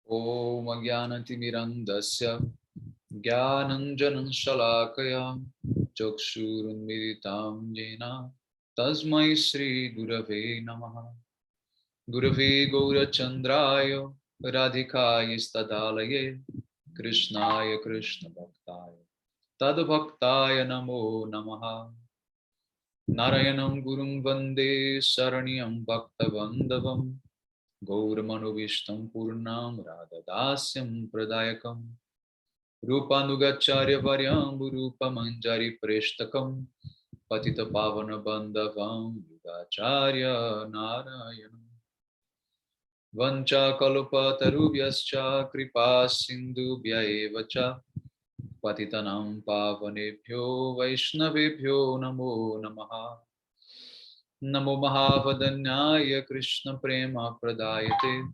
Om Agyanatimirandasya Gyananjanan Shalakaya Chakshurunmiritam Jena Tasmai Sri Gurave Namaha Gurave Gaurachandraya Radhikaya Stadalaye Krishnaya Krishna Bhaktaya Tadbhaktaya Namo Namaha Narayanam Gurum Vande Saranyam Bhaktavandavam Gauramanu Vishtam Purnam Radhadasyam Pradayakam Rupanugacharya Varyam Rupa Manjari Preshtakam Patita Pavana Bandhavam Yugacharya Narayanam Vancha Kalpatarubhyascha Kripa Sindhubhya Evacha Patitanam Pavanebhyo Vaishnavebhyo Namo Namaha Namo Mahavadanyaya Krishna Prema Pradayate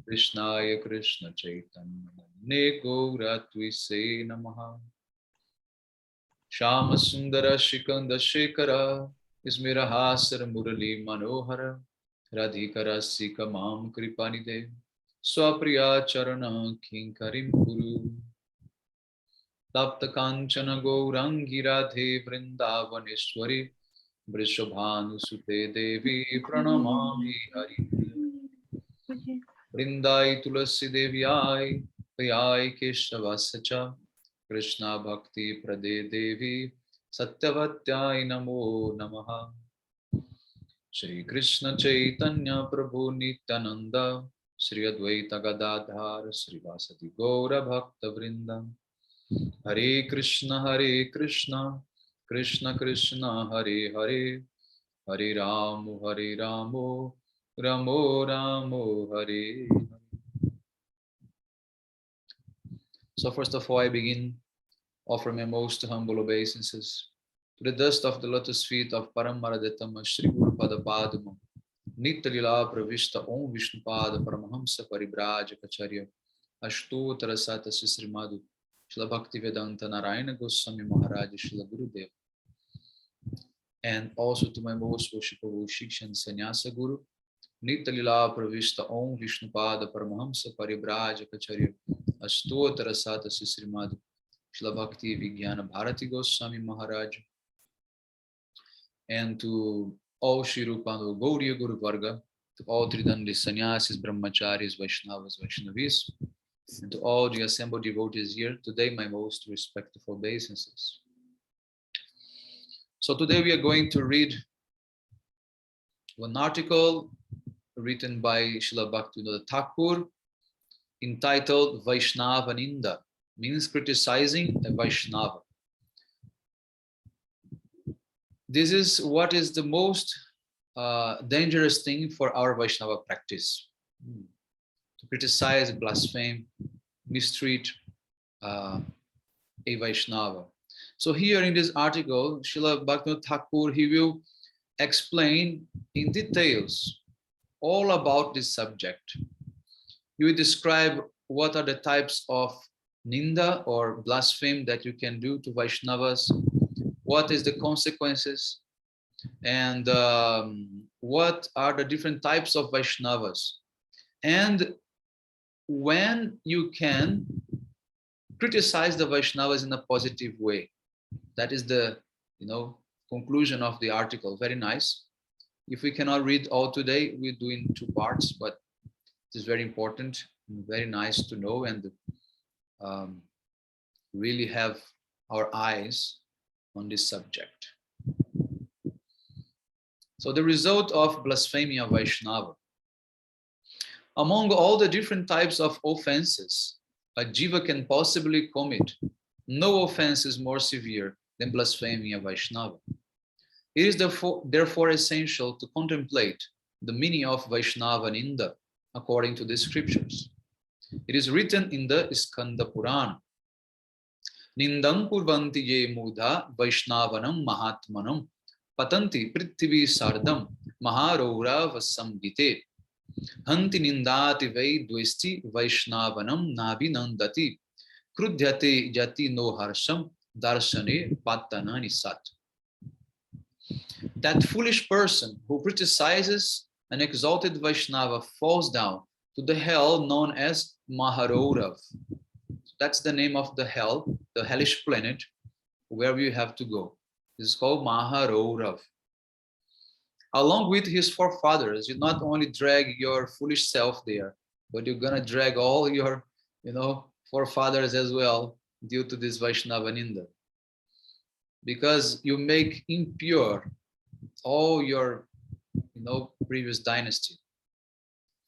Krishnaya Krishna Chaitanya Namne Gauratvise Namaha Shama Sundara Shikanda Shekara Ismirahasar Murali Manohara Radhikara Sika Mam Kripanide Swapriya Charana Kinkarim Guru Tapta Kanchana Gaurangi Radhe Vrindavaneshwari Vrishabhanu Sute Devi Pranamami Hari Vrindai Tulasi Devi Ai Payai Keshavasacha Krishna Bhakti Prade Devi Satyavatyai Namo Namaha Shri Krishna Chaitanya Prabhu Nityananda Shri Advaita Gadadhar Shri Vasadi Gaura Bhakta Vrinda Hare Krishna Krishna Krishna Hare Hare Hare Ramo Ramo Ramo Hare. So first of all, I begin offering my most humble obeisances to the dust of the lotus feet of Paramaradatama Shri Guru Pada Padma Nitya Lila Pravishta Om Vishnu Pada Paramahamsa Paribrajacharya Ashtotara Sata Srimadu Srila Bhaktivedanta Narayana Goswami Maharaj Srila Gurudev, and also to my most worshipful Shikshan Sannyasa Guru Nitya Lila Pravishta Om Vishnu Pada Paramahamsa Paribrajacharya Ashtotara Sata Srimadu Srila Bhakti Vijnana Bharati Goswami Maharaj, and to all Shri Rupanu Gaudiya Guru Varga, to all Tridandi Sannyasis, Brahmacharis, Vaishnavas, Vaishnavis, and to all the assembled devotees here, today my most respectful obeisances. So today we are going to read one article written by Srila Bhaktivinoda Thakur entitled Vaishnava-ninda, means criticizing a Vaishnava. This is what is the most dangerous thing for our Vaishnava practice. To criticize, blaspheme, mistreat a Vaishnava. So here in this article, Srila Bhaktivinoda Thakur, he will explain in details all about this subject. He will describe what are the types of ninda or blaspheme that you can do to Vaishnavas, what is the consequences, and what are the different types of Vaishnavas, and when you can criticize the Vaishnavas in a positive way. That is the conclusion of the article. Very nice. If we cannot read all today, we do in two parts, but it is very important and very nice to know and really have our eyes on this subject. So the result of blasphemy of Vaishnava. Among all the different types of offenses a jiva can possibly commit, no offense is more severe than blasphemy of Vaishnava. It is therefore essential to contemplate the meaning of Vaishnava-ninda according to the scriptures. It is written in the Skanda Purana. Nindam kurvanti ye mudha Vaishnavanam mahatmanam patanti prithivi sardam maharoura vasamgite hanti nindati vai dvesti Vaishnavanam nabhinandati krudhyate jati no harsham darshane patanani sat. That foolish person who criticizes an exalted Vaishnava falls down to the hell known as Maharourav. That's the name of the hell, the hellish planet where we have to go. This is called Maharourav. Along with his forefathers, you not only drag your foolish self there, but you're gonna drag all your, forefathers as well due to this Vaishnava-ninda. Because you make impure all your, previous dynasty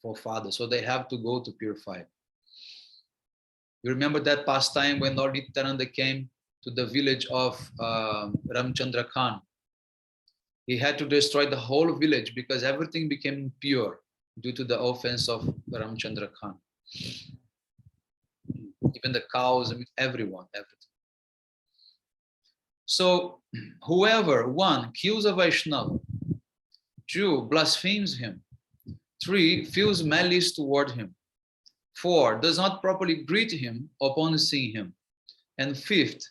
forefathers, so they have to go to purify. You remember that past time when Lord Nityananda came to the village of Ramchandra Khan. He had to destroy the whole village because everything became impure due to the offense of Ramchandra Khan. Even the cows, everything. So whoever, 1, kills a Vaishnava, 2, blasphemes him, 3, feels malice toward him, 4, does not properly greet him upon seeing him, and 5th,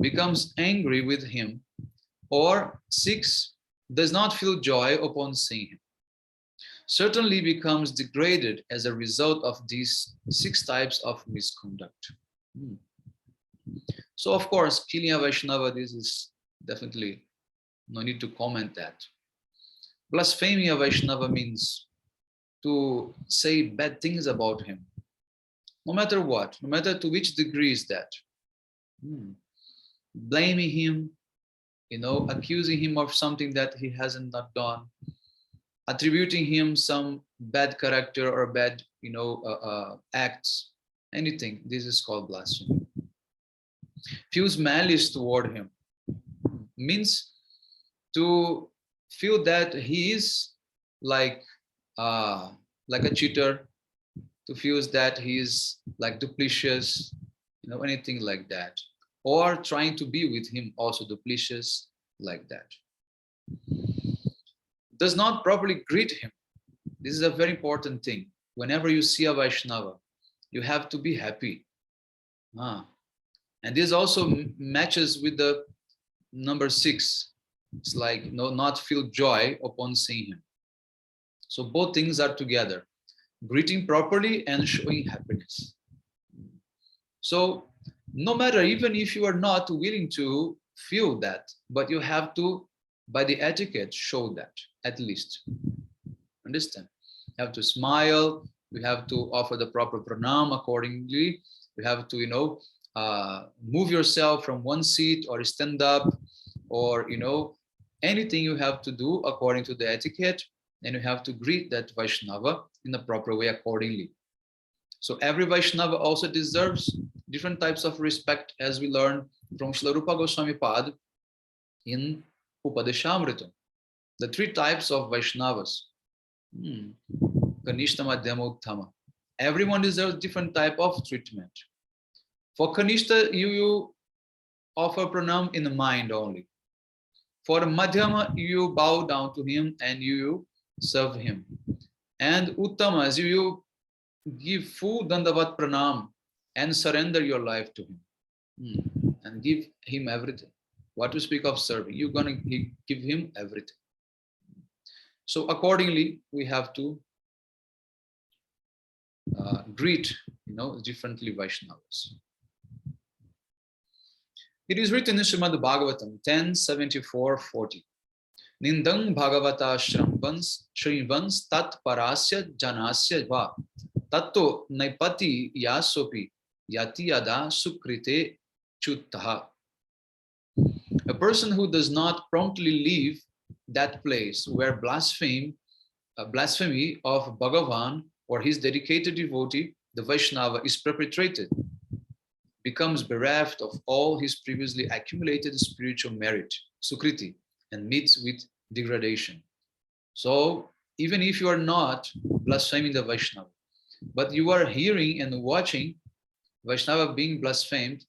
becomes angry with him, or 6, does not feel joy upon seeing him, certainly becomes degraded as a result of these 6 types of misconduct. So of course, killing a Vaishnava, this is definitely no need to comment that. Blaspheming a Vaishnava means to say bad things about him, no matter what, no matter to which degree is that. Blaming him, accusing him of something that he hasn't not done, attributing him some bad character or bad, acts, anything. This is called blasphemy. Feels malice toward him means to feel that he is like a cheater, to feel that he is like duplicitous, anything like that, or trying to be with him also duplicitous like that. Does not properly greet him. This is a very important thing. Whenever you see a Vaishnava, you have to be happy. And this also matches with the number 6. It's like not feel joy upon seeing him. So both things are together, greeting properly and showing happiness. So no matter, even if you are not willing to feel that, but you have to, by the etiquette, show that at least. Understand? You have to smile. You have to offer the proper pranam accordingly. You have to, move yourself from one seat or stand up, or anything you have to do according to the etiquette, and you have to greet that Vaishnava in the proper way accordingly. So every Vaishnava also deserves different types of respect, as we learn from Srila Rupa Goswami Pad in Upadeshamrita. The 3 types of Vaishnavas. Kanishta, Madhyama, Uttama. Everyone deserves different type of treatment. For Kanishta, you offer pranam in the mind only. For Madhyama, you bow down to him and you serve him. And Uttamas, you give full dandavat pranam and surrender your life to him. And give him everything. What to speak of serving? You're going to give him everything. So accordingly, we have to greet, differently Vaishnavas. It is written in Srimad Bhagavatam 10:74-40. Nindang Bhagavata Shrivans Tat Parasya Janasya Va Tatto Naipati Yasopi Yati Yada Sukrite Chuttaha. A person who does not promptly leave that place where blasphemy of Bhagavan or his dedicated devotee, the Vaishnava, is perpetrated, becomes bereft of all his previously accumulated spiritual merit, sukriti, and meets with degradation. So even if you are not blaspheming the Vaishnava, but you are hearing and watching Vaishnava being blasphemed,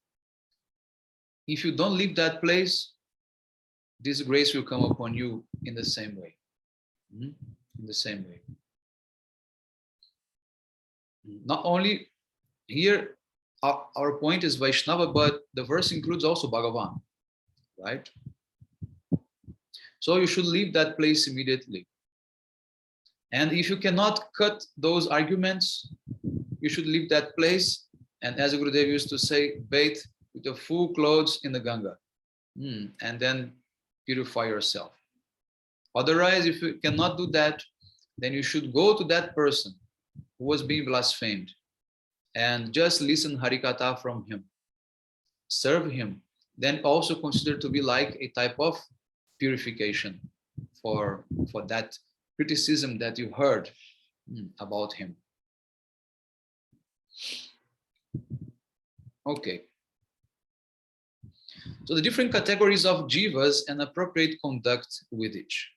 if you don't leave that place, this grace will come upon you in the same way. In the same way. Not only here, our point is Vaishnava, but the verse includes also Bhagavan, right? So you should leave that place immediately. And if you cannot cut those arguments, you should leave that place. And as Gurudev used to say, bathe with your full clothes in the Ganga. And then purify yourself. Otherwise, if you cannot do that, then you should go to that person who was being blasphemed and just listen Harikatha from him. Serve him. Then also consider to be like a type of purification for that criticism that you heard about him. Okay. So the different categories of jivas and appropriate conduct with each.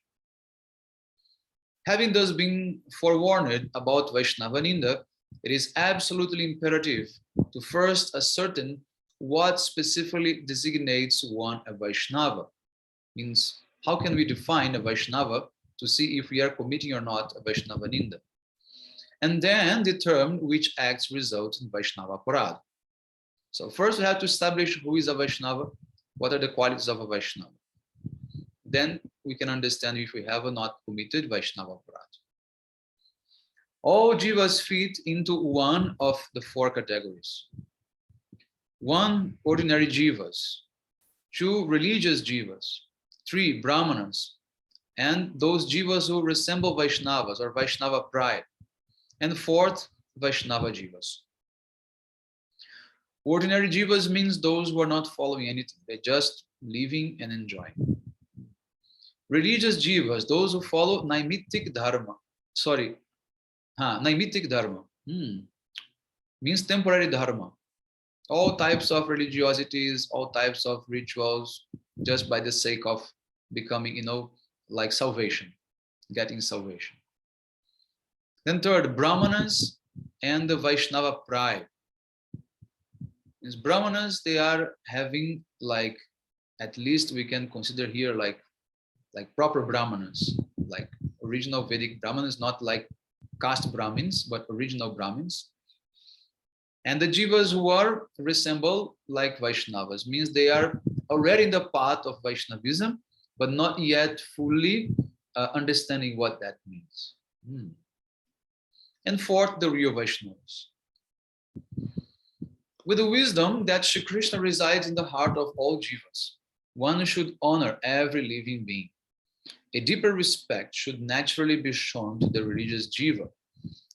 Having thus been forewarned about Vaishnava-ninda, it is absolutely imperative to first ascertain what specifically designates one a Vaishnava. Means, how can we define a Vaishnava to see if we are committing or not a Vaishnava-ninda? And then determine which acts result in Vaishnava Parad. So first we have to establish who is a Vaishnava, what are the qualities of a Vaishnava. Then we can understand if we have or not committed Vaishnava Parad. All jivas fit into one of the four categories. 1, ordinary jivas. 2, religious jivas. 3, brahmanas. And those jivas who resemble Vaishnavas or Vaishnava pride. And 4th, Vaishnava jivas. Ordinary jivas means those who are not following anything. They're just living and enjoying. Religious jivas, those who follow naimitic dharma. Naimitic dharma. Means temporary dharma. All types of religiosities, all types of rituals, just by the sake of becoming, like salvation, getting salvation. Then 3rd, brahmanas and the Vaishnava pride. Means brahmanas, they are having like, at least we can consider here like proper brahmanas, like original Vedic brahmanas, not like caste Brahmins, but original Brahmins. And the jivas who are resemble like Vaishnavas, means they are already in the path of Vaishnavism, but not yet fully understanding what that means. And 4th, the real Vaishnavas. With the wisdom that Shri Krishna resides in the heart of all jivas, one should honor every living being. A deeper respect should naturally be shown to the religious jiva.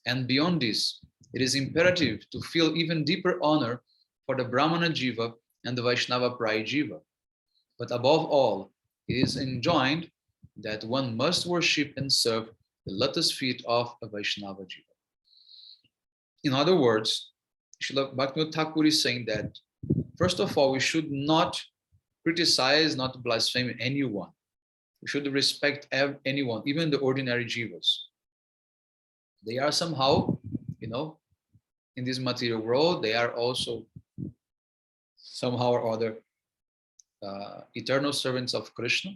And beyond this, it is imperative to feel even deeper honor for the Brahmana jiva and the Vaishnava pride jiva. But above all, it is enjoined that one must worship and serve the lotus feet of a Vaishnava jiva. In other words, Srila Bhaktivinoda Thakur is saying that, first of all, we should not criticize, not blaspheme anyone. We should respect anyone, even the ordinary jivas. They are somehow, in this material world, they are also somehow or other eternal servants of Krishna.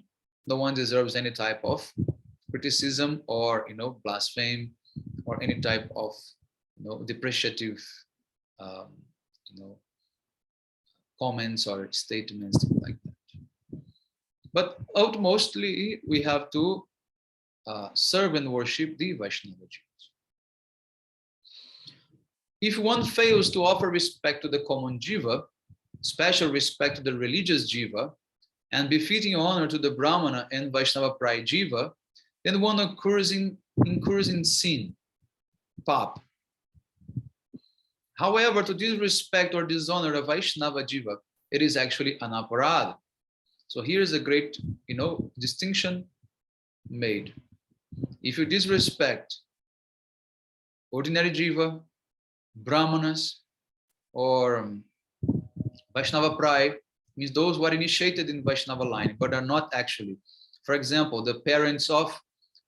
No one deserves any type of criticism or, blaspheme or any type of, depreciative comments or statements, things like that. But ultimately, we have to serve and worship the Vaishnava jivas. If one fails to offer respect to the common jiva, special respect to the religious jiva, and befitting honor to the Brahmana and Vaishnava pride jiva, then one incurs in sin, pap. However, to disrespect or dishonor a Vaishnava jiva, it is actually an aparad. So here is a great, distinction made. If you disrespect ordinary jiva, brahmanas, or Vaishnava pride, means those who are initiated in Vaishnava line, but are not actually. For example, the parents of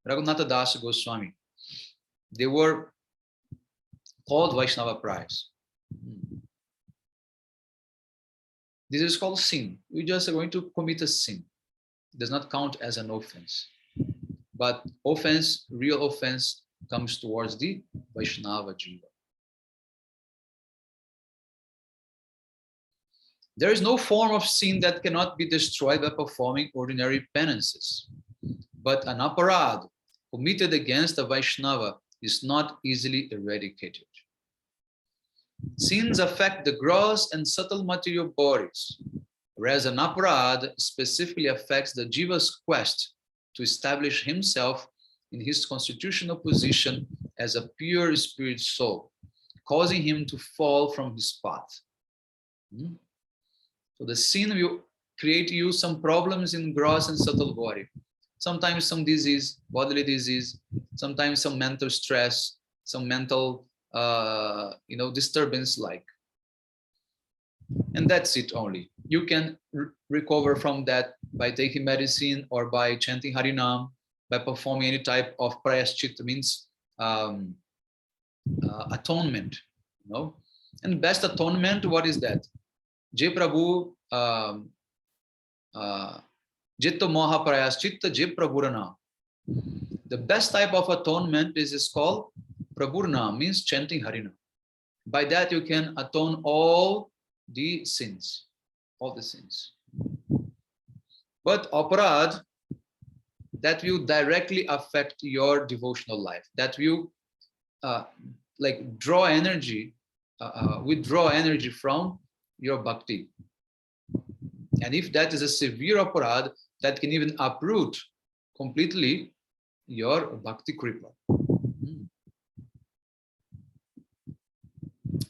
Raghunatha Das Goswami, they were called Vaishnava prides. This is called sin. We just are going to commit a sin. It does not count as an offense. But offense, real offense, comes towards the Vaishnava jiva. There is no form of sin that cannot be destroyed by performing ordinary penances. But an aparad committed against a Vaishnava is not easily eradicated. Sins affect the gross and subtle material bodies, whereas an aparad specifically affects the jiva's quest to establish himself in his constitutional position as a pure spirit soul, causing him to fall from his path. So the sin will create you some problems in gross and subtle body. Sometimes some disease, bodily disease, sometimes some mental stress, some mental disturbance like. And that's it only. You can recover from that by taking medicine or by chanting Harinam, by performing any type of prayaschit, means atonement, And best atonement, what is that? Je Prabhu Jitto Moha Prayaschitta Je Prabhurana. The best type of atonement is called Prabhurana, means chanting Harinam. By that you can atone all the sins. But aparad, that will directly affect your devotional life. That will draw energy, withdraw energy from your bhakti. And if that is a severe aparad, that can even uproot completely your bhakti kripa.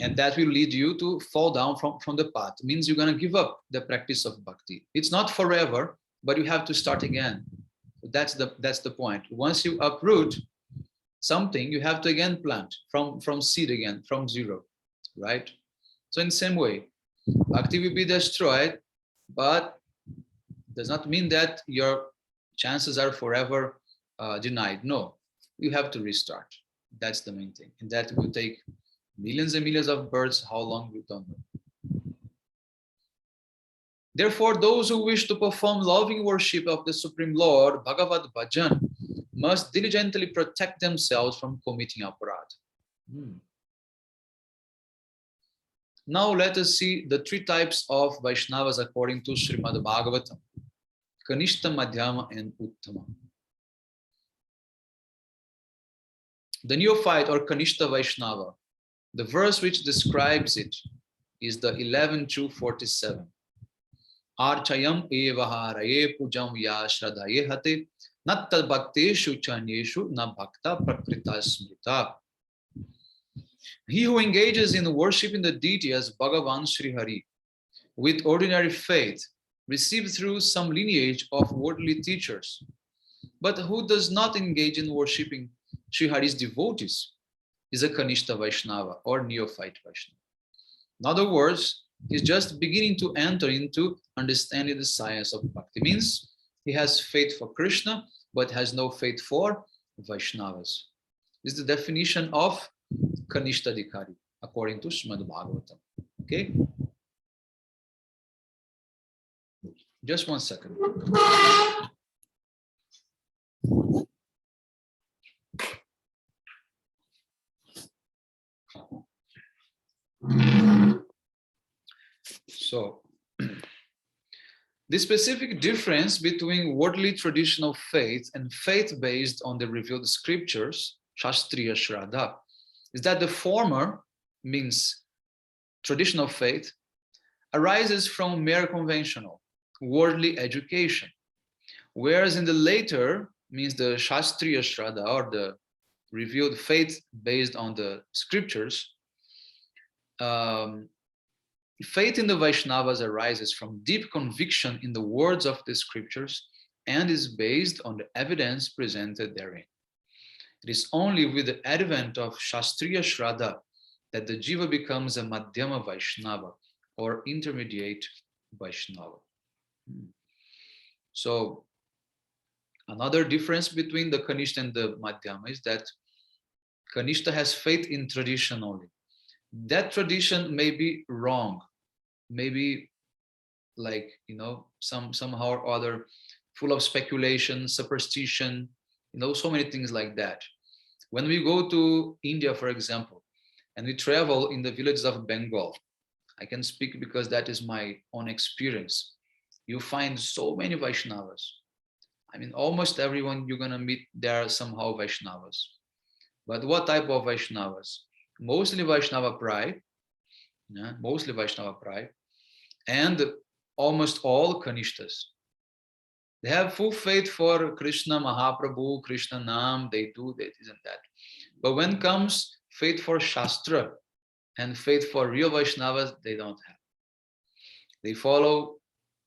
And that will lead you to fall down from the path. It means you're going to give up the practice of bhakti. It's not forever, but you have to start again. That's the point. Once you uproot something, you have to again plant from seed again, from zero, right? So in the same way, bhakti will be destroyed, but does not mean that your chances are forever denied. No, you have to restart. That's the main thing. And that will take millions and millions of births. How long, we don't know. Therefore, those who wish to perform loving worship of the Supreme Lord, Bhagavad Bhajan, must diligently protect themselves from committing aparad. Now let us see the three types of Vaishnavas according to Srimad Bhagavatam: Kanishta, Madhyama, and Uttama. The neophyte or Kanishta Vaishnava, the verse which describes it is the 11:247. Archayam evaharaye pujam ya shradhaye hate natta bhakteshu chanyeshu na bhakta prakrita smrita. He who engages in worshiping the deity as Bhagavan Sri Hari with ordinary faith, received through some lineage of worldly teachers, but who does not engage in worshiping Sri Hari's devotees, is a Kanishta Vaishnava or neophyte Vaishnava. In other words, he's just beginning to enter into understanding the science of bhakti. Means he has faith for Krishna, but has no faith for Vaishnavas. This is the definition of Kanishta Dikari, according to Srimad Bhagavatam. Okay? Just 1 second. So, the specific difference between worldly traditional faith and faith based on the revealed scriptures, Shastriya Shraddha, is that the former, means traditional faith, arises from mere conventional, worldly education, whereas in the later, means the Shastriya Shraddha, or the revealed faith based on the scriptures, faith in the Vaishnavas arises from deep conviction in the words of the scriptures and is based on the evidence presented therein. It is only with the advent of Shastriya Shraddha that the Jiva becomes a Madhyama Vaishnava or intermediate Vaishnava. So, another difference between the Kanishta and the Madhyama is that Kanishta has faith in tradition only. That tradition may be wrong, maybe somehow or other full of speculation, superstition, so many things like that. When we go to India, for example, and we travel in the villages of Bengal, I can speak because that is my own experience. You find so many Vaishnavas. I mean, almost everyone you're gonna meet, there are somehow Vaishnavas. But what type of Vaishnavas? Mostly Vaishnava pride, yeah, mostly Vaishnava pride, and almost all Kanishtas. They have full faith for Krishna, Mahaprabhu, Krishna Nam, they do that, isn't that? But when comes faith for Shastra and faith for real Vaishnavas, they don't have. They follow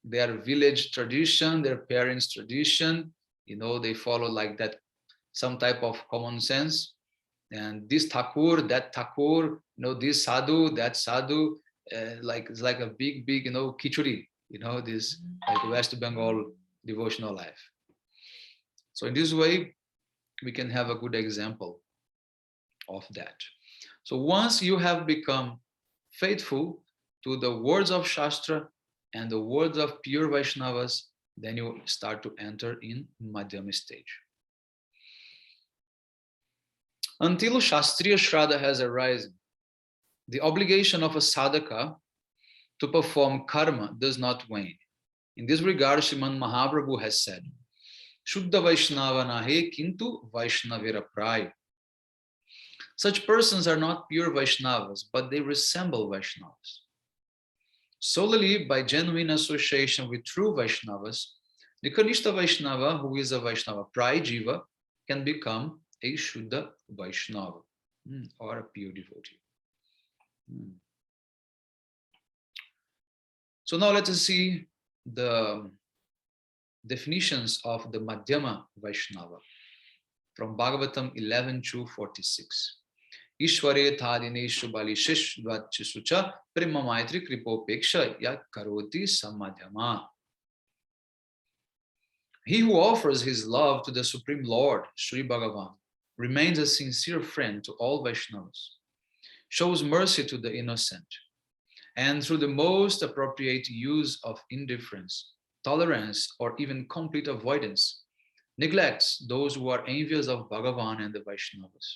their village tradition, their parents' tradition, they follow like that, some type of common sense. And this Thakur, that Thakur, this sadhu, that sadhu, it's like a big, kichuri, this like West Bengal devotional life. So in this way, we can have a good example of that. So once you have become faithful to the words of Shastra and the words of pure Vaishnavas, then you start to enter in Madhyama stage. Until Shastriya Shraddha has arisen, the obligation of a sadhaka to perform karma does not wane. In this regard, Sriman Mahaprabhu has said, Shuddha Vaishnava nahe kintu Vaishnavira pray. Such persons are not pure Vaishnavas, but they resemble Vaishnavas. Solely by genuine association with true Vaishnavas, the Kanishta Vaishnava, who is a Vaishnava Pray Jiva, can become a Shuddha Vaishnava or a pure devotee. So now let us see the definitions of the Madhyama Vaishnava from Bhagavatam 11:2-46. Ishware thadineshu balishish dvachisucha prema maitri kripopeksha ya karoti samadhyama. He who offers his love to the Supreme Lord, Sri Bhagavan, remains a sincere friend to all Vaishnavas, shows mercy to the innocent, and through the most appropriate use of indifference, tolerance, or even complete avoidance, neglects those who are envious of Bhagavan and the Vaishnavas.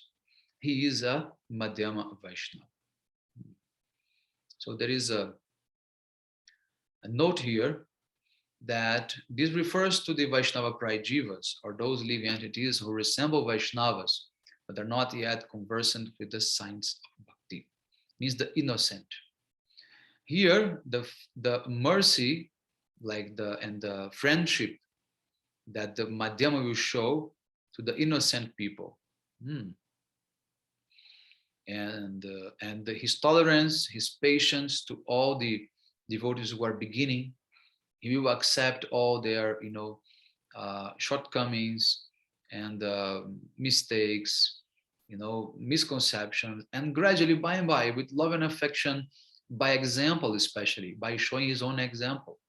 He is a Madhyama Vaishnava. So there is a note here that this refers to the Vaishnava Prajivas, or those living entities who resemble Vaishnavas, but are not yet conversant with the science of bhakti. Means the innocent. Here, the mercy, and the friendship that the Madhyama will show to the innocent people. And his tolerance, his patience to all the devotees who are beginning. He will accept all their, shortcomings and mistakes, misconceptions, and gradually, by and by, with love and affection, by example, especially by showing his own example,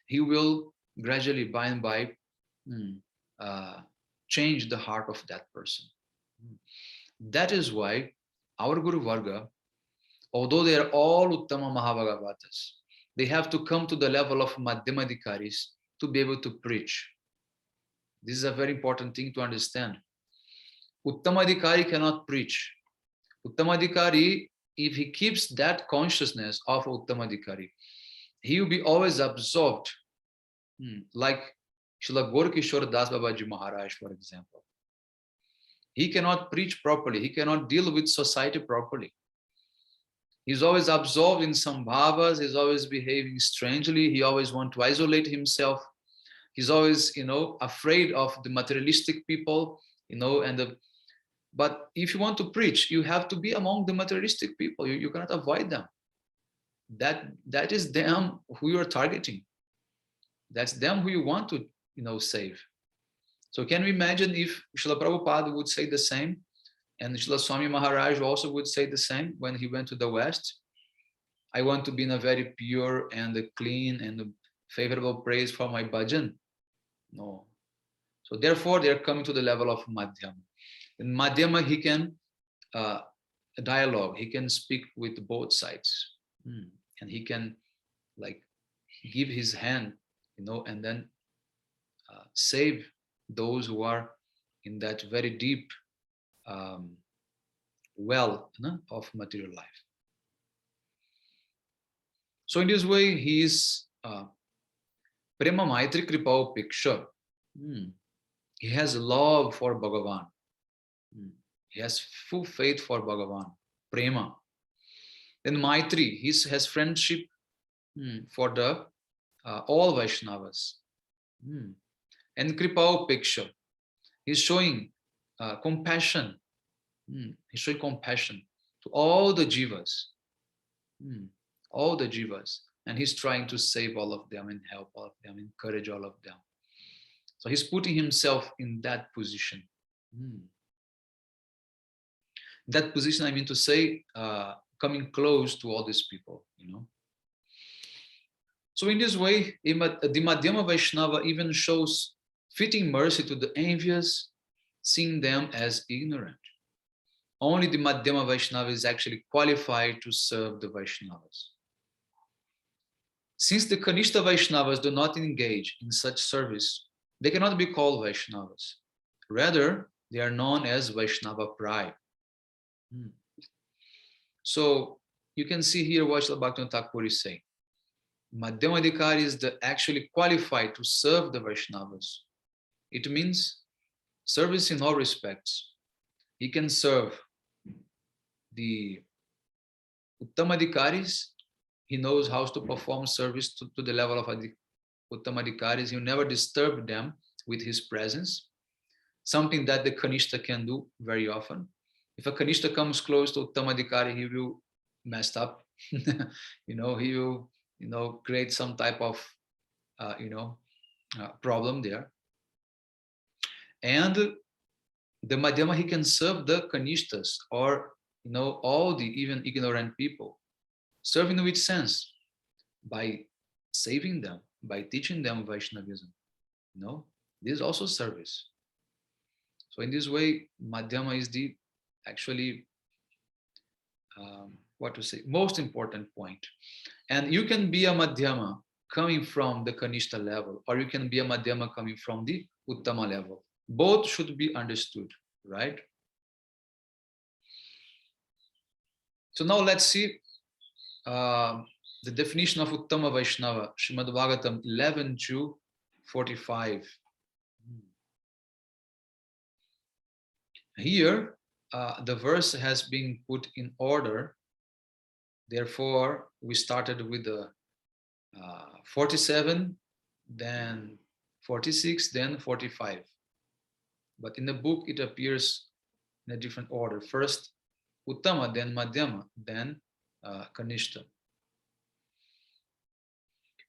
he will gradually, by and by, change the heart of that person. That is why our Guru Varga, although they are all Uttama Mahabhagavatas, they have to come to the level of Madhyamadikaris to be able to preach. This is a very important thing to understand. Uttamadikari cannot preach. Uttamadikari, if he keeps that consciousness of Uttamadikari, he will be always absorbed, like Srila Gorkishore Das Babaji Maharaj, for example. He cannot preach properly. He cannot deal with society properly. He's always absorbed in some bhavas. He's always behaving strangely. He always wants to isolate himself. He's always, afraid of the materialistic people, but if you want to preach, you have to be among the materialistic people. You cannot avoid them. That is them who you are targeting. That's them who you want to, save. So can we imagine if Srila Prabhupada would say the same, and Srila Swami Maharaj also would say the same when he went to the West? I want to be in a very pure and clean and favorable praise for my bhajan. No. So therefore, they are coming to the level of Madhyama. In Madhyama, he can dialogue. He can speak with both sides. And he can give his hand, and then save those who are in that very deep well of material life. So in this way, he is Prema Maitri Kripa Upeksha. he has love for Bhagavan. He has full faith for Bhagavan, prema. Then Maitri, he has friendship for the all Vaishnavas. And Kripa Upeksha, he's showing compassion. He's showing compassion to all the jivas. All the jivas. And he's trying to save all of them and help all of them, encourage all of them. So he's putting himself in that position. That position, I mean to say, coming close to all these people, So in this way, the Madhyama Vaishnava even shows fitting mercy to the envious, seeing them as ignorant. Only the Madhyama Vaishnava is actually qualified to serve the Vaishnavas. Since the Kanishta Vaishnavas do not engage in such service, they cannot be called Vaishnavas. Rather, they are known as Vaishnava Prai. So you can see here what Srila Bhaktivinoda Thakur is saying. Madhyama Adhikari is actually qualified to serve the Vaishnavas. It means service in all respects. He can serve the Uttama Adhikaris. He knows how to perform service to the level of Uttama Adhikaris. He will never disturb them with his presence. Something that the Kanishta can do very often. If a Kanishta comes close to Uttama Adhikari, he will mess up. He will create some type of problem there. And the Madhyama, he can serve the Kanishtas or all the even ignorant people. Serve in which sense? By saving them, by teaching them Vaishnavism. This is also service. So in this way, Madhyama is the actually most important point. And you can be a Madhyama coming from the Kanishta level, or you can be a Madhyama coming from the Uttama level. Both should be understood, right? So now let's see the definition of Uttama Vaishnava, Srimad Bhagavatam 11:45. Here, the verse has been put in order. Therefore, we started with the 47, then 46, then 45. But in the book, it appears in a different order. First, Uttama, then Madhyama, then Kanishta.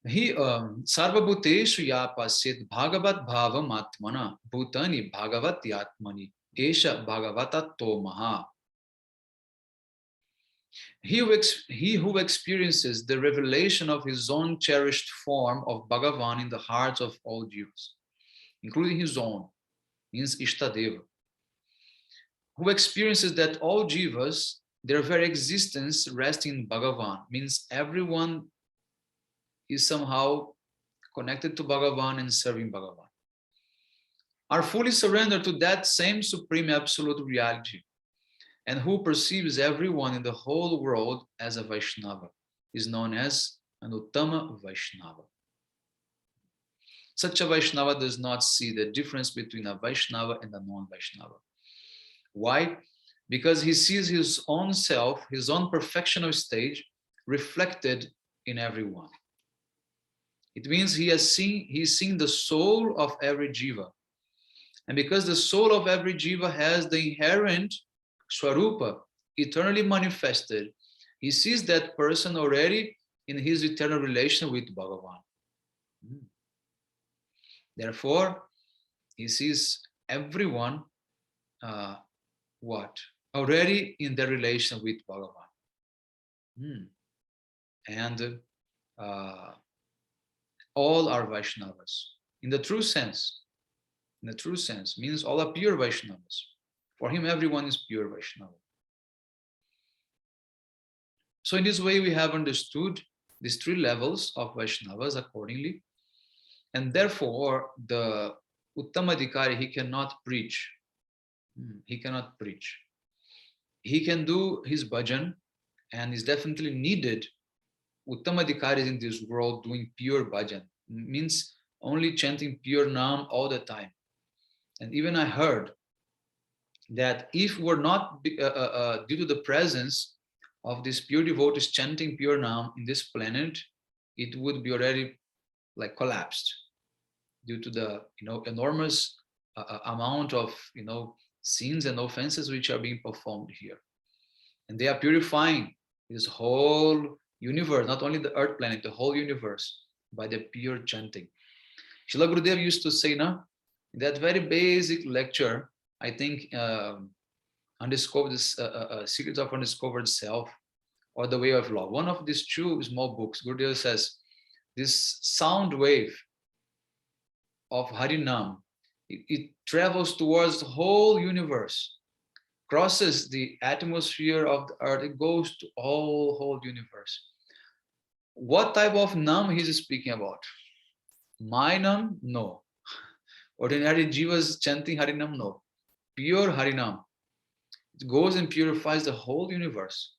He Sarva Bhuteshu Yapasit Bhagavat Bhavam Atmana Bhutani Bhagavat Yatmani Esha Bhagavata Tomaha. He who experiences the revelation of his own cherished form of Bhagavan in the hearts of all Jews, including his own, means Ishtadeva, who experiences that all Jivas, their very existence resting in Bhagavan, means everyone is somehow connected to Bhagavan and serving Bhagavan, are fully surrendered to that same supreme absolute reality, and who perceives everyone in the whole world as a Vaishnava, is known as an Uttama Vaishnava. Such a Vaishnava does not see the difference between a Vaishnava and a non-Vaishnava. Why? Because he sees his own self, his own perfectional stage reflected in everyone. It means he's seen the soul of every jiva. And because the soul of every jiva has the inherent Swarupa, eternally manifested, he sees that person already in his eternal relation with Bhagavan. Therefore, he sees everyone already in their relation with Bhagavan. And all are Vaishnavas. In the true sense, means all are pure Vaishnavas. For him, everyone is pure Vaishnava. So in this way, we have understood these three levels of Vaishnavas accordingly. And therefore, the Uttama Adhikari, he cannot preach. He cannot preach. He can do his bhajan, and is definitely needed. Uttama Adhikaris in this world doing pure bhajan, means only chanting pure Nam all the time. And even I heard that if we're not, due to the presence of these pure devotees chanting pure Nam in this planet, it would be already like collapsed due to the enormous amount of sins and offenses which are being performed here. And they are purifying this whole universe, not only the earth planet, the whole universe, by the pure chanting. Srila Gurudev used to say, in that very basic lecture, I think, Undiscovered Secrets of Undiscovered Self, or The Way of Law. One of these two small books, Gurudev says, this sound wave of Harinam, it travels towards the whole universe, crosses the atmosphere of the earth, it goes to whole universe. What type of Nam he's speaking about? My Nam? No. Ordinary Jivas chanting Harinam? No. Pure Harinam. It goes and purifies the whole universe.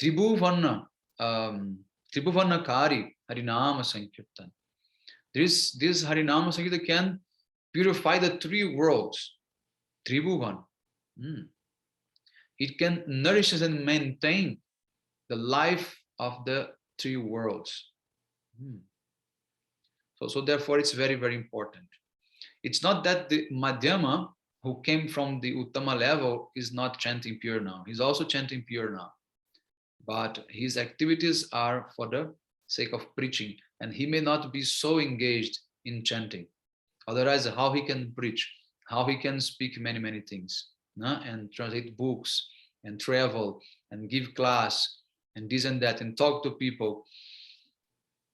Tribhuvanna, Tribhuvanakari Harinama Sankirtan. This Harinama Sankirtan can purify the three worlds. Tribhuvan. It can nourish and maintain the life of the three worlds. So therefore, it's very, very important. It's not that the Madhyama, who came from the Uttama level, is not chanting pure Nam. He's also chanting pure Nam. But his activities are for the sake of preaching, and he may not be so engaged in chanting. Otherwise, how he can preach, how he can speak many, many things, and translate books, and travel, and give class, and this and that, and talk to people.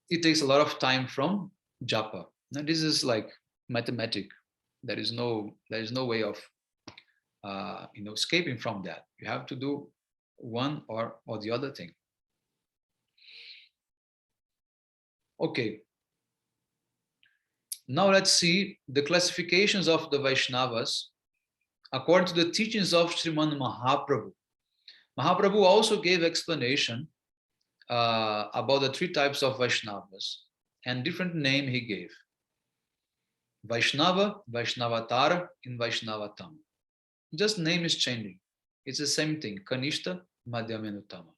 It takes a lot of time from japa. Now, this is like mathematics. There is no way of escaping from that. You have to do one or the other thing. Okay. Now let's see the classifications of the Vaishnavas according to the teachings of Sriman Mahaprabhu. Mahaprabhu also gave explanation about the three types of Vaishnavas and different name he gave. Vaishnava, Vaishnavatar, and Vaishnavatam. Just name is changing. It's the same thing, Kanishta, Madhyama, and Uttama.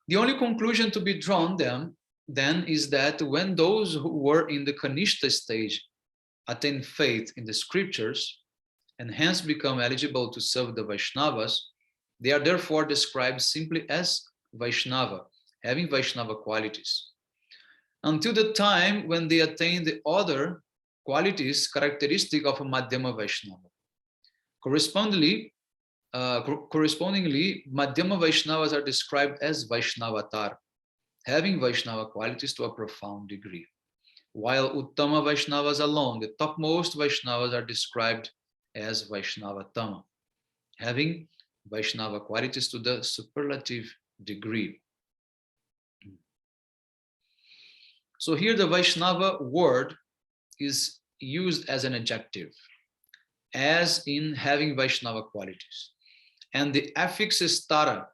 The only conclusion to be drawn then is that when those who were in the Kanishta stage attain faith in the scriptures and hence become eligible to serve the Vaishnavas, they are therefore described simply as Vaishnava, having Vaishnava qualities. Until the time when they attain the other qualities characteristic of a Madhyama Vaishnava. Correspondingly, Madhyama Vaishnavas are described as Vaishnavatar, having Vaishnava qualities to a profound degree. While Uttama Vaishnavas alone, the topmost Vaishnavas, are described as Vaishnavatam, having Vaishnava qualities to the superlative degree. So here the Vaishnava word is used as an adjective, as in having Vaishnava qualities. And the affixes tara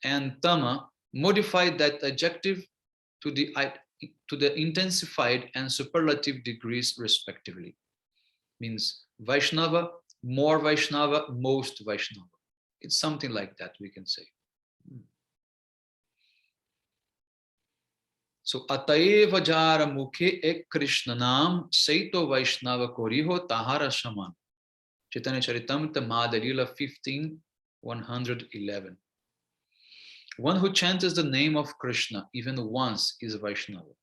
and tama modify that adjective to the intensified and superlative degrees respectively. Means Vaishnava, more Vaishnava, most Vaishnava. It's something like that, we can say. So Ataeva Jara Mukhe Ek Krishna Nam Saito Vaishnava Koriho Tahara Shaman. Chaitanya Charitamrita Madhya 15:111. One who chants the name of Krishna even once is Vaishnava,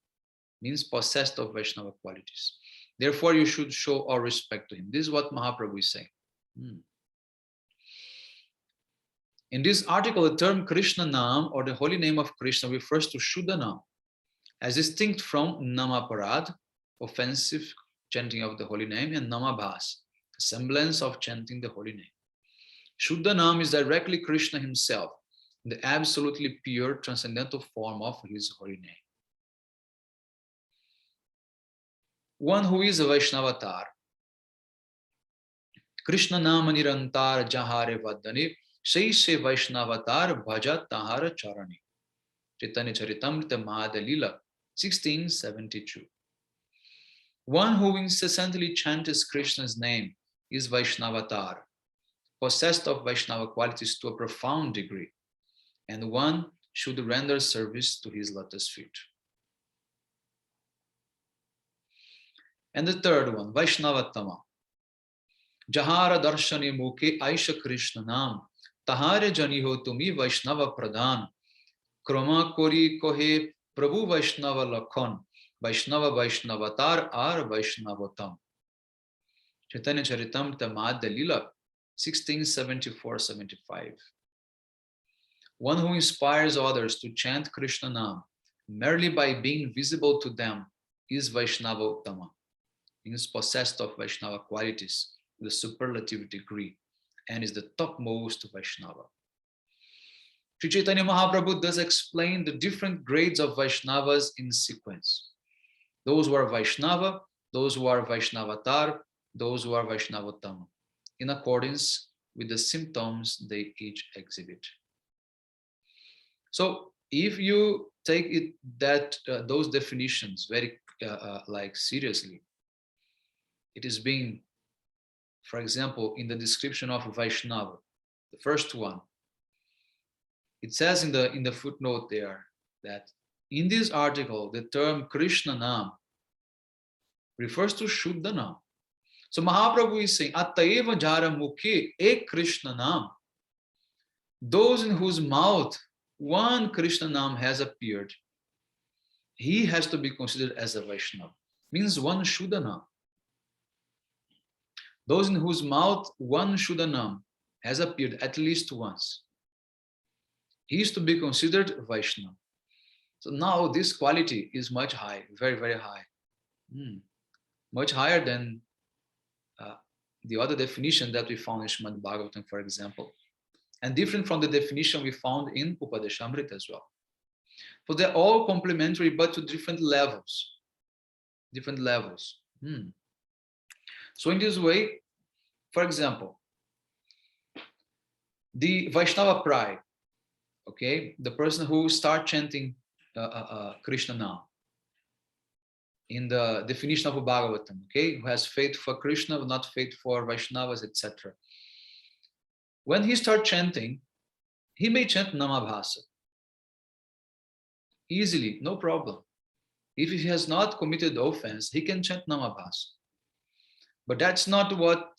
means possessed of Vaishnava qualities. Therefore, you should show all respect to him. This is what Mahaprabhu is saying. In this article, the term Krishna Nam, or the holy name of Krishna, refers to Shuddha Nam, as distinct from Namaparad, offensive chanting of the holy name, and Namabhas, semblance of chanting the holy name. Shuddha Nam is directly Krishna himself, the absolutely pure transcendental form of his holy name. One who is a Vaishnavatar, Krishna Nama Nirantar Jahare Vadane, Shaishe Vaishnavatar Bhaja Tahara Charani. Chaitanya Charitamrita Madhya 1672. One who incessantly chants Krishna's name is Vaishnavatar, possessed of Vaishnava qualities to a profound degree, and one should render service to his lotus feet. And the third one, Vaishnavatama. Jahara darshani mukhe aisha Krishna nam, tahare jani ho tumi Vaishnava pradhan, kroma kori kohe Prabhu Vaishnava lakhon, Vaishnava Vaishnavatar ar Vaishnavatam. Chaitanya Charitamrita Madhya Lila 1674-75. One who inspires others to chant Krishna Nam merely by being visible to them is Vaishnava Uttama, means possessed of Vaishnava qualities with a superlative degree, and is the topmost Vaishnava. Sri Chaitanya Mahaprabhu does explain the different grades of Vaishnavas in sequence. Those who are Vaishnava, those who are Vaishnavatar, those who are Vaishnavottama, in accordance with the symptoms they each exhibit. So if you take it that those definitions very like seriously, it is being, for example, in the description of Vaishnava, the first one, it says in the footnote there that in this article the term Krishna Nam refers to Shuddha Nam. So Mahaprabhu is saying, Attaiva Jara Mukhe Ek Krishna Nam. Those in whose mouth one Krishna Nam has appeared, he has to be considered as a Vaishnava. Means one Shuddha Nam. Those in whose mouth one Shuddha Nam has appeared at least once, he is to be considered Vaishnava. So now this quality is much high, very, very high. Much higher than the other definition that we found in Srimad Bhagavatam, for example, and different from the definition we found in Upadeshamrita as well. So they're all complementary, but to different levels. Different levels. So in this way, for example, the Vaishnava pride, okay, the person who starts chanting Krishna Nam, in the definition of Bhagavatam, okay, who has faith for Krishna, but not faith for Vaishnavas, etc. When he starts chanting, he may chant Namabhasa easily, no problem. If he has not committed offense, he can chant Namabhasa. But that's not what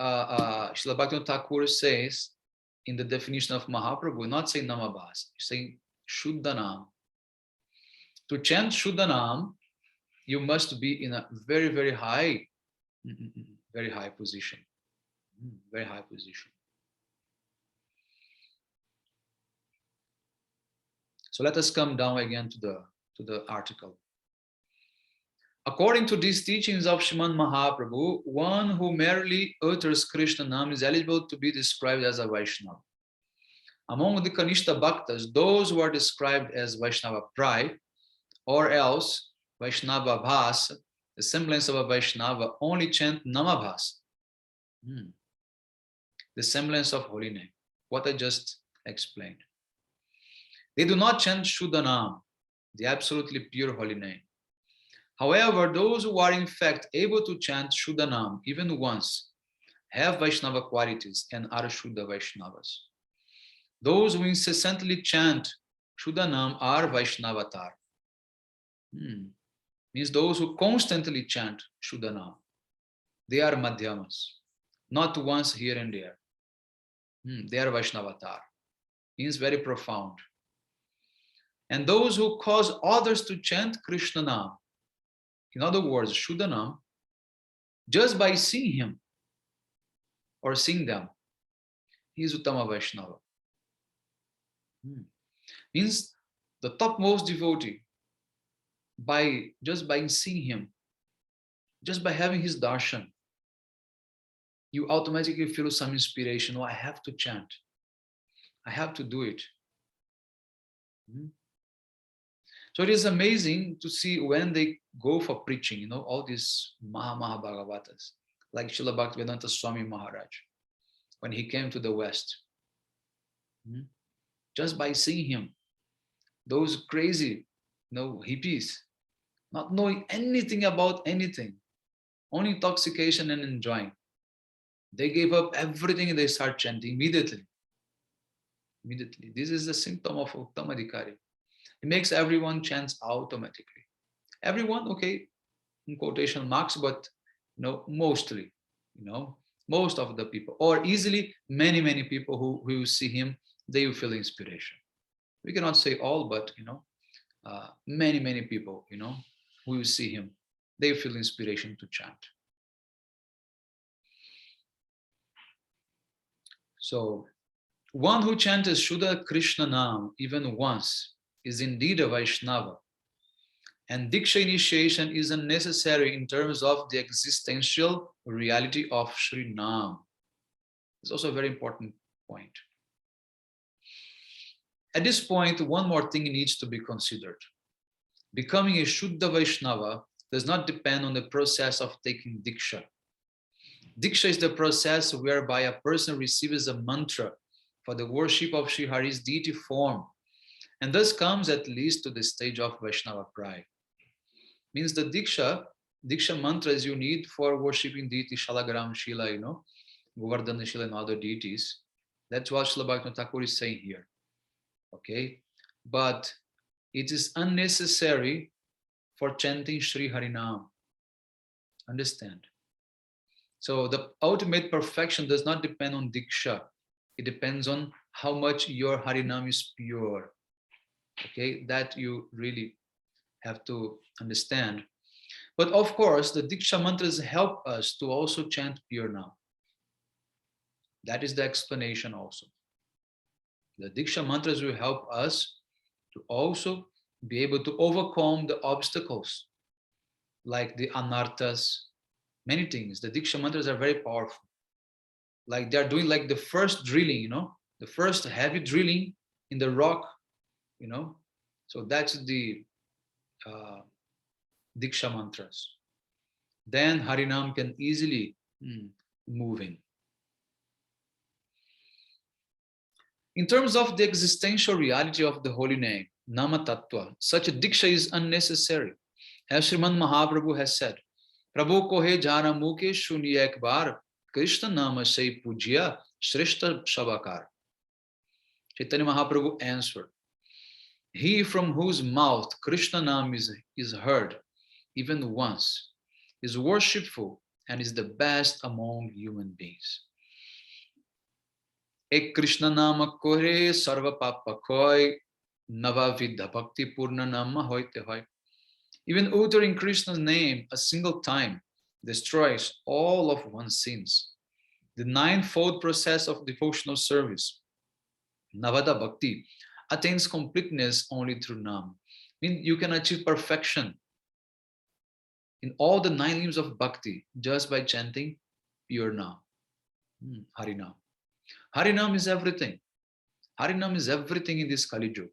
Srila Bhaktivinoda Thakur says in the definition of Mahaprabhu, not saying Namabhasa, he's saying Shuddhanam. To chant Shuddhanam, you must be in a very, very high position. Very high position. So let us come down again to the article. According to these teachings of Sriman Mahaprabhu, one who merely utters Krishna Nam is eligible to be described as a Vaishnava. Among the Kanishta Bhaktas, those who are described as Vaishnava Prai, or else Vaishnava Bhas, the semblance of a Vaishnava, only chant Namabhas, the semblance of holy name, what I just explained. They do not chant Shuddhanam, the absolutely pure holy name. However, those who are in fact able to chant Shuddhanam even once have Vaishnava qualities and are Shuddha Vaishnavas. Those who incessantly chant Shuddhanam are Vaishnavatar. Means those who constantly chant Shuddhanam. They are Madhyamas, not once here and there. They are Vaishnavatar. Means very profound. And those who cause others to chant Krishna Nam, in other words, Shuddhanam, just by seeing him or seeing them, he is Uttama Vaishnava. Means the topmost devotee, just by seeing him, just by having his darshan, you automatically feel some inspiration. Oh, I have to chant. I have to do it. So it is amazing to see when they go for preaching, all these Mahabhagavatas, like Srila Bhaktivedanta Swami Maharaj, when he came to the West. Just by seeing him, those crazy, hippies, not knowing anything about anything, only intoxication and enjoying. They gave up everything and they start chanting immediately. Immediately. This is the symptom of Uttamadhikari. It makes everyone chants automatically. Everyone, okay, in quotation marks, but mostly, most of the people, or easily many people who will see him, they will feel inspiration. We cannot say all, but many people, who will see him, they feel inspiration to chant. So one who chants Shuddha Krishna Nam even once is indeed a Vaishnava. And Diksha initiation is unnecessary in terms of the existential reality of Sri Nam. It's also a very important point. At this point, one more thing needs to be considered. Becoming a Shuddha Vaishnava does not depend on the process of taking Diksha. Diksha is the process whereby a person receives a mantra for the worship of Sri Hari's deity form, and thus comes at least to the stage of Vaishnava pride. Means the Diksha mantras you need for worshipping deity Shalagram Shila, Govardhana Shila and other deities. That's what Srila Bhaktivinoda Thakur is saying here. Okay, but it is unnecessary for chanting Sri Harinam. Understand? So the ultimate perfection does not depend on Diksha. It depends on how much your Harinam is pure. Okay, that you really have to understand. But of course, the Diksha mantras help us to also chant pure Nam. That is the explanation also. The Diksha mantras will help us to also be able to overcome the obstacles, like the anarthas, many things. The Diksha mantras are very powerful. Like they're doing like the first drilling, the first heavy drilling in the rock, So that's the Diksha mantras. Then Harinam can easily move in. In terms of the existential reality of the holy name, Nama Tattva, such a Diksha is unnecessary. As Sriman Mahaprabhu has said, Prabhu kohe jana muke shuni ek bar, Krishna nama say pujya shrishta shabakar. Chaitanya Mahaprabhu answered, he from whose mouth Krishna nam is heard even once is worshipful and is the best among human beings. Ek Krishna nama kore sarva papa koi nava vidha bhakti purna nama hoite hoy. Even uttering Krishna's name a single time destroys all of one's sins. The ninefold process of devotional service, Navada Bhakti, attains completeness only through Nam. I mean, you can achieve perfection in all the 9 limbs of Bhakti just by chanting pure Nam, Harinam. Harinam is everything. Harinam is everything in this Kali Yuga.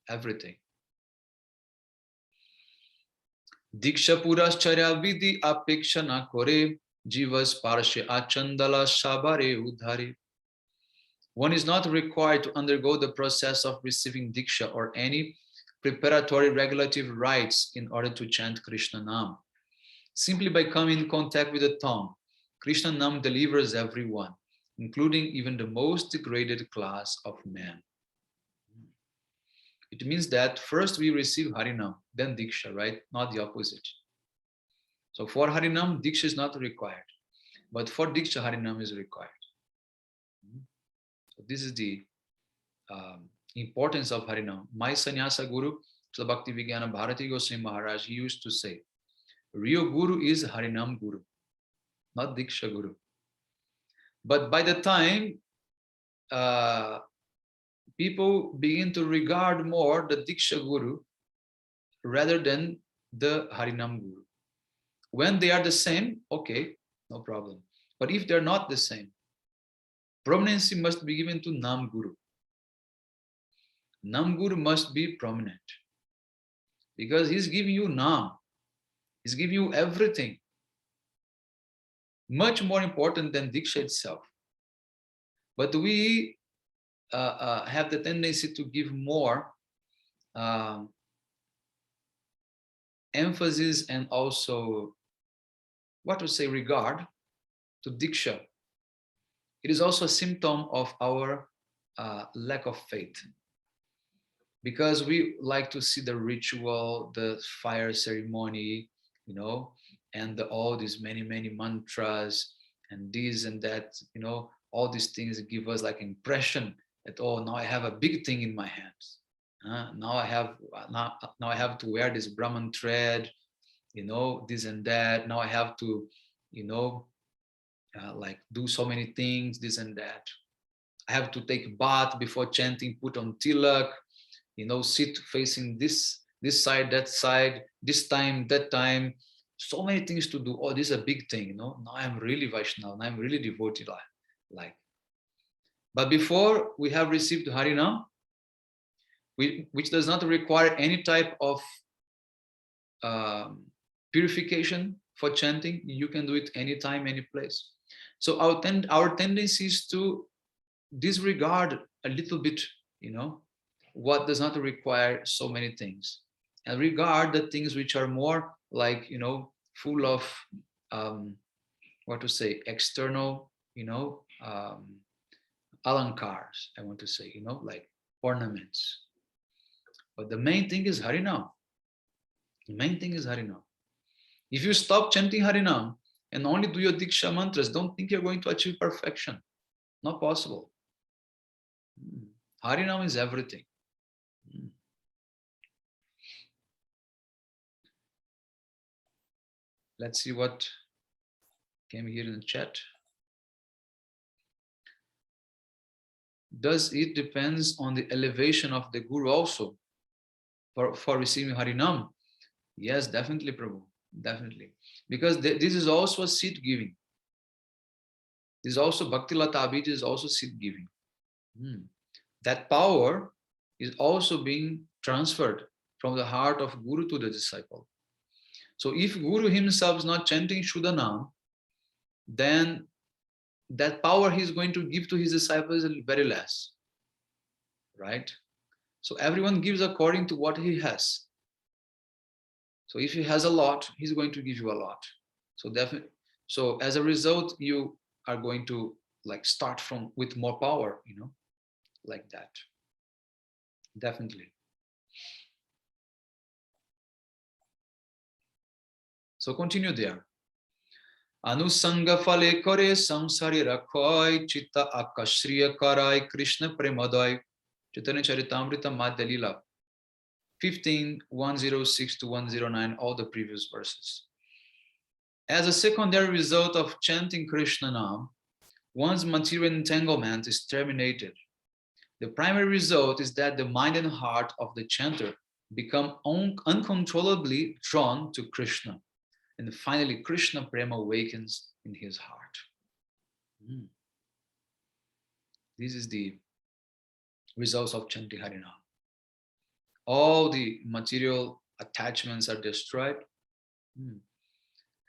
Everything. Diksha Purascharya Vidhi Apeksha na kore Jivas Parshe Achandala Shabare Udhare. One is not required to undergo the process of receiving Diksha or any preparatory regulative rites in order to chant Krishna Nam. Simply by coming in contact with the tongue, Krishna Nam delivers everyone, including even the most degraded class of men. It means that first we receive Harinam, then Diksha, right? Not the opposite. So for Harinam, Diksha is not required. But for Diksha, Harinam is required. So this is the importance of Harinam. My Sannyasa Guru, Srila Bhakti Vijnana Bharati Goswami Maharaj, he used to say, real Guru is Harinam Guru, not Diksha Guru. But by the time people begin to regard more the Diksha Guru rather than the Harinam Guru. When they are the same, okay, no problem. But if they're not the same, prominence must be given to Nam Guru. Nam Guru must be prominent because he's giving you Nam. He's giving you everything. Much more important than Diksha itself. But we have the tendency to give more emphasis and also, what to say, regard to Diksha, it is also a symptom of our lack of faith. Because we like to see the ritual, the fire ceremony, and all these many mantras and this and that, all these things give us like impression that, oh, now I have a big thing in my hands. Now I have to wear this Brahman thread, this and that. Now I have to, like do so many things, this and that. I have to take bath before chanting, put on tilak, sit facing this side, that side, this time, that time. So many things to do. Oh, this is a big thing, Now I'm really Vaishnava. Now I'm really devoted. Like. But before we have received Harinam, which does not require any type of purification for chanting, you can do it anytime, any place. So our tendency is to disregard a little bit, what does not require so many things, and regard the things which are more like, full of what to say, external, alankars, I want to say, like ornaments. But the main thing is Harinam. The main thing is Harinam. If you stop chanting Harinam and only do your Diksha mantras, don't think you're going to achieve perfection. Not possible. Harinam is everything. Let's see what came here in the chat. Does it depends on the elevation of the Guru also for receiving Harinam? Yes, definitely, Prabhu. Definitely. Because this is also a seed giving. This is also Bhakti Lata Abhij is also seed giving. That power is also being transferred from the heart of Guru to the disciple. So if Guru himself is not chanting Shuddhanam, then that power he's going to give to his disciples is very less. Right? So everyone gives according to what he has. So if he has a lot, he's going to give you a lot. So definitely. So as a result, you are going to like start from with more power, like that. Definitely. So continue there. Anusanga fale kore samsari rakhoi chitta akashriya karai Krishna premadai. Chaitanya Charitamrita Madhya Lila 15, 106 to 109, all the previous verses. As a secondary result of chanting Krishna Nam, one's material entanglement is terminated. The primary result is that the mind and heart of the chanter become uncontrollably drawn to Krishna. And finally, Krishna Prema awakens in his heart. This is the results of chanting Harinam. All the material attachments are destroyed.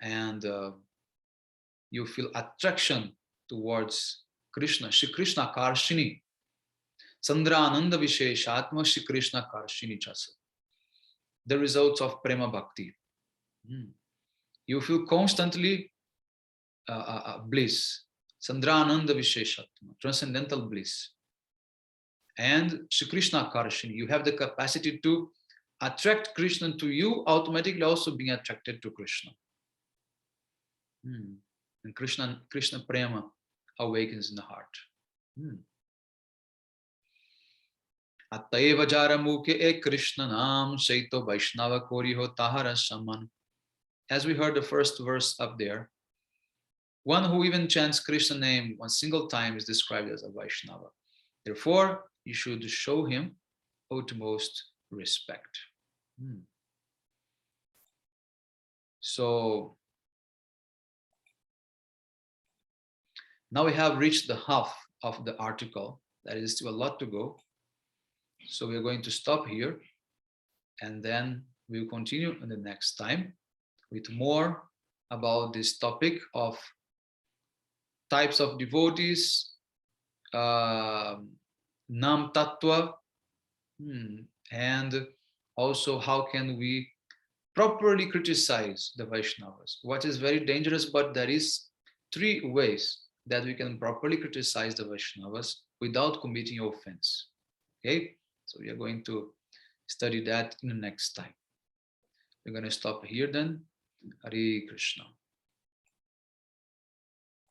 And you feel attraction towards Krishna. Shri Krishna Karshini. Sandra Ananda Visheshatma Shri Krishna Karshini Chasa. The results of Prema Bhakti. You feel constantly bliss. Sandra Ananda Visheshatma. Transcendental bliss. And Shri Krishna Karshini. You have the capacity to attract Krishna to you, automatically also being attracted to Krishna. And Krishna Prema awakens in the heart. Attaiva jara mukhe e Krishna nam shaito Vaishnava koriho tahara saman. As we heard the first verse up there, one who even chants Krishna name one single time is described as a Vaishnava. Therefore, you should show him utmost respect. So now we have reached the half of the article. There is still a lot to go. So we're going to stop here, and then we'll continue in the next time with more about this topic of types of devotees, Nam Tattva, and also how can we properly criticize the Vaishnavas. What is very dangerous, but there is 3 ways that we can properly criticize the Vaishnavas without committing offense. Okay, so we are going to study that in the next time. We're going to stop here then. Hare Krishna.